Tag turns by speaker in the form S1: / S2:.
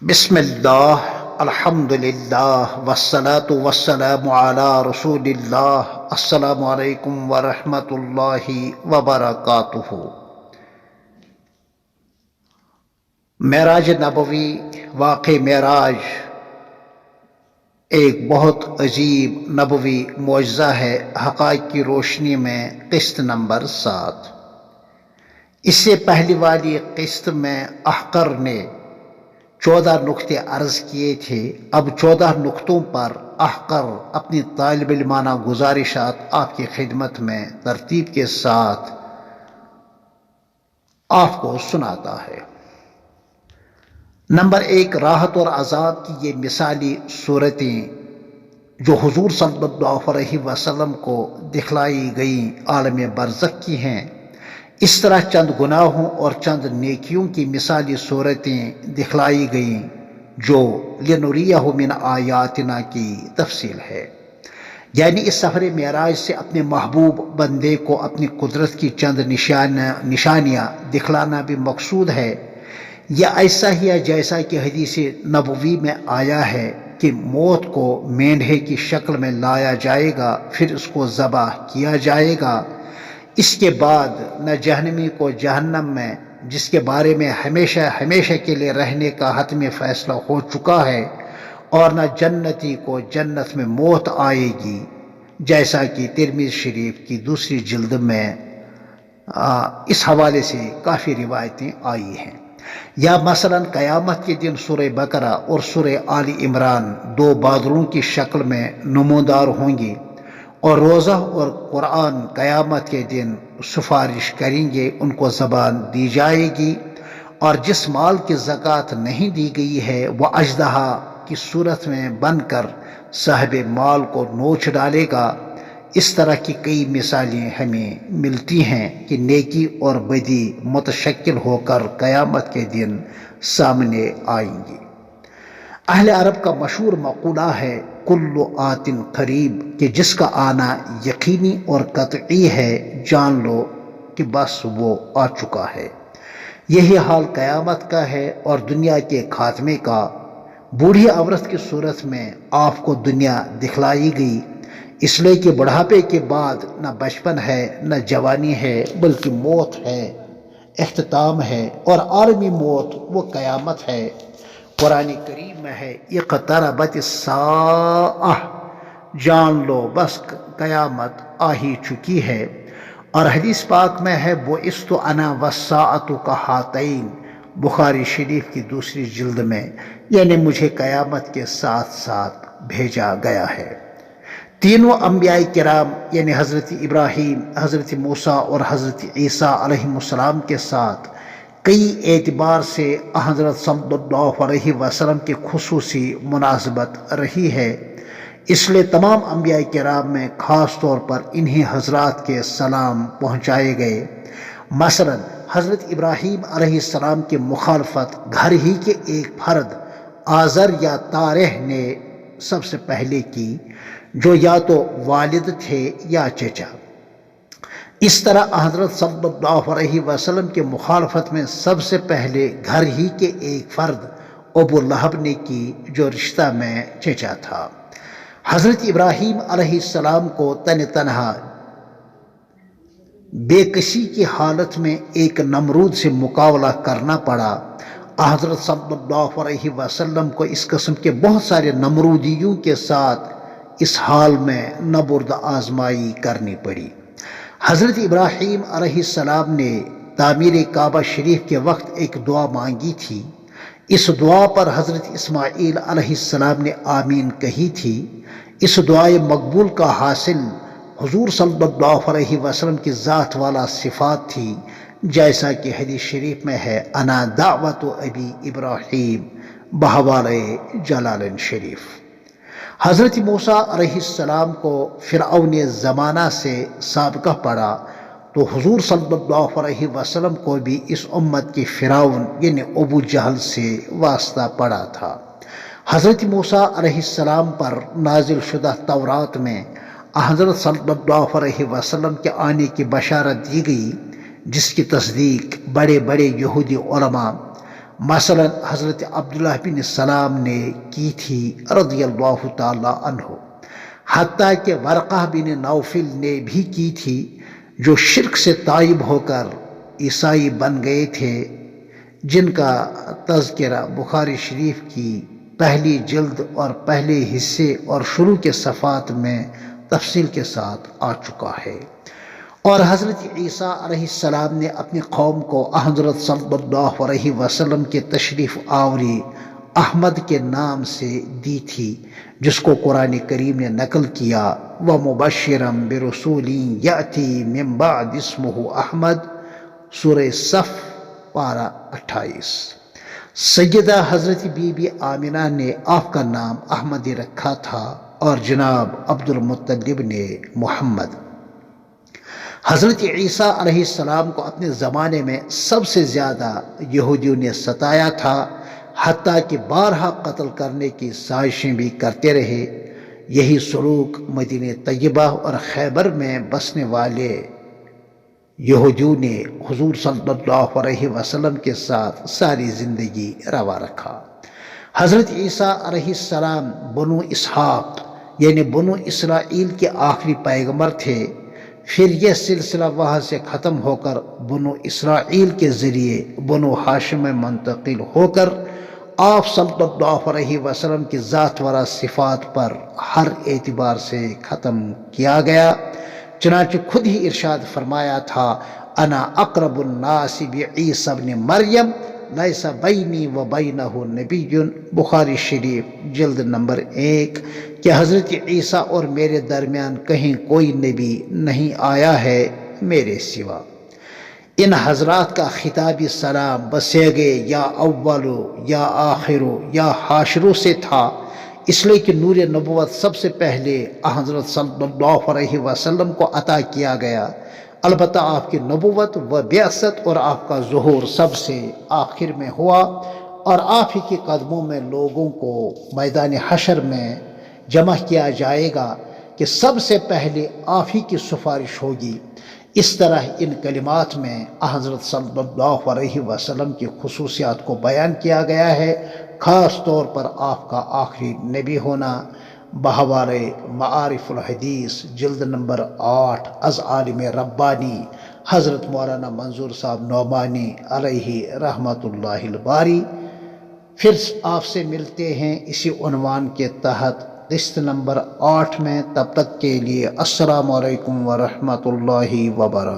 S1: بسم اللہ الحمد للہ والصلاة والسلام علی رسول اللہ السلام علیکم ورحمۃ اللہ وبرکاتہ۔ معراج نبوی واقع معراج ایک بہت عجیب نبوی معجزہ ہے۔ حقائق کی روشنی میں قسط نمبر 7۔ اس سے پہلی والی قسط میں احقر نے 14 نقطے عرض کیے تھے۔ اب 14 نقطوں پر احقر اپنی طالب علمانہ گزارشات آپ کی خدمت میں ترتیب کے ساتھ آپ کو سناتا ہے۔ نمبر 1، راحت اور عذاب کی یہ مثالی صورتیں جو حضور صلی اللہ علیہ وسلم کو دکھلائی گئیں عالم برزخ کی ہیں۔ اس طرح چند گناہوں اور چند نیکیوں کی مثالی صورتیں دکھلائی گئیں جو لنریہ من آیاتنا کی تفصیل ہے، یعنی اس سفر معراج سے اپنے محبوب بندے کو اپنی قدرت کی چند نشانیاں دکھلانا بھی مقصود ہے۔ یا ایسا ہی ہے جیسا کہ حدیث نبوی میں آیا ہے کہ موت کو مینڈھے کی شکل میں لایا جائے گا، پھر اس کو ذبح کیا جائے گا۔ اس کے بعد نہ جہنمی کو جہنم میں، جس کے بارے میں ہمیشہ ہمیشہ کے لیے رہنے کا حتمی فیصلہ ہو چکا ہے، اور نہ جنتی کو جنت میں موت آئے گی، جیسا کہ ترمذی شریف کی 2 جلد میں اس حوالے سے کافی روایتیں آئی ہیں۔ یا مثلا قیامت کے دن سورہ بقرہ اور سورہ آل عمران 2 بادلوں کی شکل میں نمودار ہوں گی، اور روزہ اور قرآن قیامت کے دن سفارش کریں گے، ان کو زبان دی جائے گی، اور جس مال کی زکوٰۃ نہیں دی گئی ہے وہ اژدہا کی صورت میں بن کر صاحب مال کو نوچ ڈالے گا۔ اس طرح کی کئی مثالیں ہمیں ملتی ہیں کہ نیکی اور بدی متشکل ہو کر قیامت کے دن سامنے آئیں گی۔ اہل عرب کا مشہور مقولہ ہے کل آت قریب، کہ جس کا آنا یقینی اور قطعی ہے جان لو کہ بس وہ آ چکا ہے۔ یہی حال قیامت کا ہے اور دنیا کے خاتمے کا۔ بوڑھی عورت کی صورت میں آپ کو دنیا دکھلائی گئی، اس لیے کہ بڑھاپے کے بعد نہ بچپن ہے نہ جوانی ہے، بلکہ موت ہے، اختتام ہے، اور عالمی موت وہ قیامت ہے۔ قرآن کریم میں ہے اقتربت الساعہ، جان لو بس قیامت آ ہی چکی ہے۔ اور حدیث پاک میں ہے بعثت انا والساعۃ کہاتین، بخاری شریف کی 2 جلد میں، یعنی مجھے قیامت کے ساتھ ساتھ بھیجا گیا ہے۔ تینوں انبیاء کرام یعنی حضرت ابراہیم، حضرت موسیٰ اور حضرت عیسیٰ علیہ السلام کے ساتھ کئی اعتبار سے حضرت صلی اللہ علیہ وسلم کی خصوصی مناسبت رہی ہے، اس لیے تمام انبیاء کرام میں خاص طور پر انہی حضرات کے سلام پہنچائے گئے۔ مثلا حضرت ابراہیم علیہ السلام کی مخالفت گھر ہی کے ایک فرد آزر یا تارح نے سب سے پہلے کی، جو یا تو والد تھے یا چچا۔ اس طرح حضرت صلی اللہ علیہ وسلم کے مخالفت میں سب سے پہلے گھر ہی کے ایک فرد ابو لہب نے کی، جو رشتہ میں چچا تھا۔ حضرت ابراہیم علیہ السلام کو تنہا بے کسی کی حالت میں ایک نمرود سے مقابلہ کرنا پڑا۔ حضرت صلی اللہ علیہ وسلم کو اس قسم کے بہت سارے نمرودیوں کے ساتھ اس حال میں نبرد آزمائی کرنی پڑی۔ حضرت ابراہیم علیہ السلام نے تعمیر کعبہ شریف کے وقت ایک دعا مانگی تھی۔ اس دعا پر حضرت اسماعیل علیہ السلام نے آمین کہی تھی۔ اس دعائے مقبول کا حاصل حضور صلی اللہ علیہ وسلم کی ذات والا صفات تھی، جیسا کہ حدیث شریف میں ہے انا دعوت ابی ابراہیم بحوالہ جلالین شریف۔ حضرت موسیٰ علیہ السلام کو فرعون زمانہ سے سابقہ پڑا، تو حضور صلی اللہ علیہ وسلم کو بھی اس امت کے فرعون یعنی ابو جہل سے واسطہ پڑا تھا۔ حضرت موسیٰ علیہ السلام پر نازل شدہ تورات میں حضرت صلی اللہ علیہ وسلم کے آنے کی بشارت دی گئی، جس کی تصدیق بڑے بڑے یہودی علماء مثلا حضرت عبداللہ بن سلام نے کی تھی رضی اللہ تعالی عنہ، حتیٰ کہ ورقہ بن نوفل نے بھی کی تھی، جو شرک سے تائب ہو کر عیسائی بن گئے تھے، جن کا تذکرہ بخاری شریف کی پہلی جلد اور پہلے حصے اور شروع کے صفحات میں تفصیل کے ساتھ آ چکا ہے۔ اور حضرت عیسیٰ علیہ السلام نے اپنی قوم کو حضرت صلی اللہ علیہ وسلم کے تشریف آوری احمد کے نام سے دی تھی، جس کو قرآن کریم نے نقل کیا، وَمُبَشِّرًا بِرَسُولٍ يَأْتِي مِن بَعْدِ اسْمُهُ احمد، سورہ صف پارہ 28۔ سیدہ حضرت بی بی آمنہ نے آپ کا نام احمد رکھا تھا اور جناب عبد المطلب نے محمد۔ حضرت عیسیٰ علیہ السلام کو اپنے زمانے میں سب سے زیادہ یہودیوں نے ستایا تھا، حتیٰ کہ بارہا قتل کرنے کی سازشیں بھی کرتے رہے۔ یہی سلوک مدینہ طیبہ اور خیبر میں بسنے والے یہودیوں نے حضور صلی اللہ علیہ وسلم کے ساتھ ساری زندگی روا رکھا۔ حضرت عیسیٰ علیہ السلام بنو اسحاق یعنی بنو اسرائیل کے آخری پیغمبر تھے۔ پھر یہ سلسلہ وہاں سے ختم ہو کر بنو اسرائیل کے ذریعے بنو ہاشم میں منتقل ہو کر آپ صلی اللہ علیہ وسلم کی ذات و صفات پر ہر اعتبار سے ختم کیا گیا۔ چنانچہ خود ہی ارشاد فرمایا تھا، انا اقرب الناس بعیسی ابن مریم لیس بینی و بینہ نبی، بخاری شریف جلد نمبر 1، کہ حضرت عیسیٰ اور میرے درمیان کہیں کوئی نبی نہیں آیا ہے میرے سوا۔ ان حضرات کا خطابی سلام بسیغے یا اولو یا آخرو یا حاشرو سے تھا، اس لیے کہ نور نبوت سب سے پہلے حضرت صلی اللہ علیہ وسلم کو عطا کیا گیا۔ البتہ آپ کی نبوت و بعثت اور آپ کا ظہور سب سے آخر میں ہوا، اور آپ ہی کے قدموں میں لوگوں کو میدان حشر میں جمع کیا جائے گا کہ سب سے پہلے آپ ہی کی سفارش ہوگی۔ اس طرح ان کلمات میں حضرت صلی اللہ علیہ وسلم کی خصوصیات کو بیان کیا گیا ہے، خاص طور پر آپ کا آخری نبی ہونا۔ بحوار معارف الحدیث جلد نمبر 8 از عالم ربانی حضرت مولانا منظور صاحب نعمانی علیہ رحمت اللہ الباری۔ پھر آپ سے ملتے ہیں اسی عنوان کے تحت قسط نمبر 8 میں، تب تک کے لیے السلام علیکم ورحمۃ اللہ وبرکاتہ۔